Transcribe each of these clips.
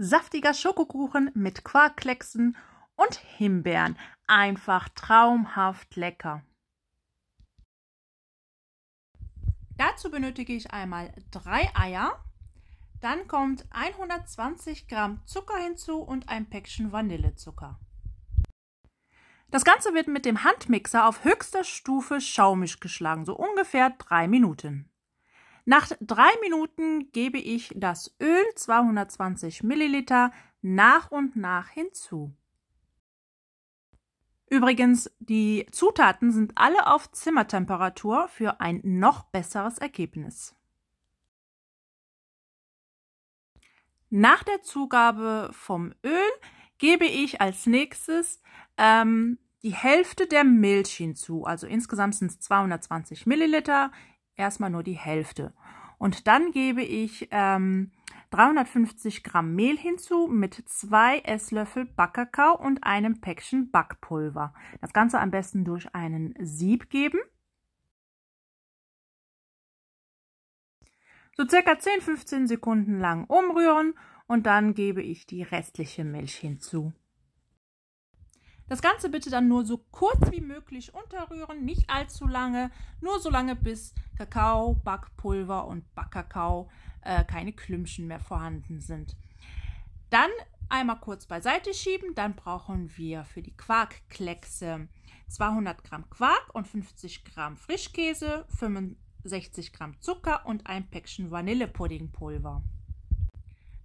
saftiger Schokokuchen mit Quarkklecksen und Himbeeren. Einfach traumhaft lecker. Dazu benötige ich einmal 3 Eier. Dann kommt 120 Gramm Zucker hinzu und ein Päckchen Vanillezucker. Das Ganze wird mit dem Handmixer auf höchster Stufe schaumig geschlagen, so ungefähr 3 Minuten. Nach 3 Minuten gebe ich das Öl, 220 Milliliter, nach und nach hinzu. Übrigens, die Zutaten sind alle auf Zimmertemperatur für ein noch besseres Ergebnis. Nach der Zugabe vom Öl gebe ich als nächstes die Hälfte der Milch hinzu. Also insgesamt sind es 220 Milliliter, erstmal nur die Hälfte. Und dann gebe ich 350 Gramm Mehl hinzu mit 2 Esslöffel Backkakao und einem Päckchen Backpulver. Das Ganze am besten durch einen Sieb geben. So circa 10-15 Sekunden lang umrühren und dann gebe ich die restliche Milch hinzu. Das Ganze bitte dann nur so kurz wie möglich unterrühren, nicht allzu lange, nur so lange bis Kakao, Backpulver und Backkakao keine Klümpchen mehr vorhanden sind. Dann einmal kurz beiseite schieben, dann brauchen wir für die Quarkkleckse 200 Gramm Quark und 50 Gramm Frischkäse, 65 Gramm Zucker und ein Päckchen Vanillepuddingpulver.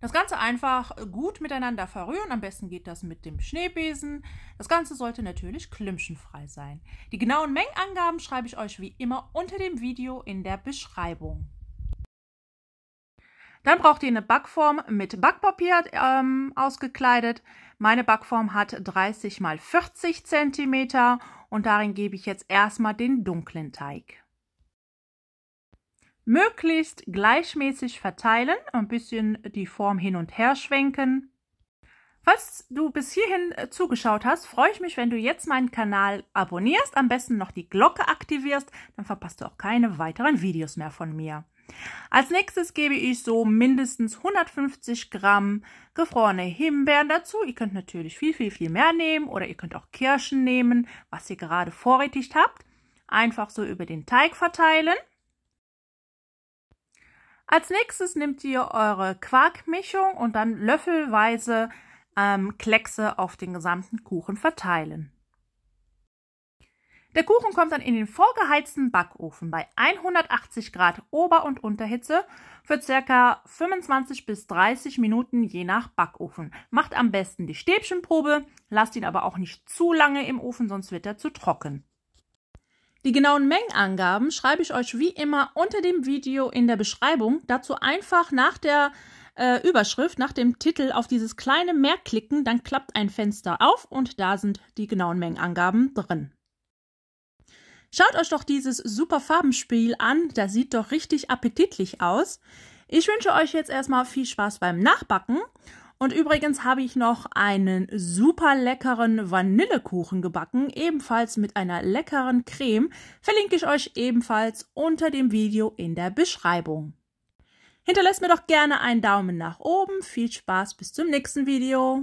Das Ganze einfach gut miteinander verrühren, am besten geht das mit dem Schneebesen. Das Ganze sollte natürlich klümpchenfrei sein. Die genauen Mengenangaben schreibe ich euch wie immer unter dem Video in der Beschreibung. Dann braucht ihr eine Backform mit Backpapier ausgekleidet. Meine Backform hat 30 x 40 cm und darin gebe ich jetzt erstmal den dunklen Teig. Möglichst gleichmäßig verteilen, ein bisschen die Form hin und her schwenken. Falls du bis hierhin zugeschaut hast, freue ich mich, wenn du jetzt meinen Kanal abonnierst, am besten noch die Glocke aktivierst, dann verpasst du auch keine weiteren Videos mehr von mir. Als nächstes gebe ich so mindestens 150 Gramm gefrorene Himbeeren dazu. Ihr könnt natürlich viel mehr nehmen oder ihr könnt auch Kirschen nehmen, was ihr gerade vorrätig habt. Einfach so über den Teig verteilen. Als nächstes nehmt ihr eure Quarkmischung und dann löffelweise Kleckse auf den gesamten Kuchen verteilen. Der Kuchen kommt dann in den vorgeheizten Backofen bei 180 Grad Ober- und Unterhitze für ca. 25 bis 30 Minuten je nach Backofen. Macht am besten die Stäbchenprobe, lasst ihn aber auch nicht zu lange im Ofen, sonst wird er zu trocken. Die genauen Mengenangaben schreibe ich euch wie immer unter dem Video in der Beschreibung. Dazu einfach nach der Überschrift, nach dem Titel auf dieses kleine Mehr klicken, dann klappt ein Fenster auf und da sind die genauen Mengenangaben drin. Schaut euch doch dieses super Farbenspiel an, das sieht doch richtig appetitlich aus. Ich wünsche euch jetzt erstmal viel Spaß beim Nachbacken. Und übrigens habe ich noch einen super leckeren Vanillekuchen gebacken, ebenfalls mit einer leckeren Creme. Verlinke ich euch ebenfalls unter dem Video in der Beschreibung. Hinterlasst mir doch gerne einen Daumen nach oben. Viel Spaß bis zum nächsten Video.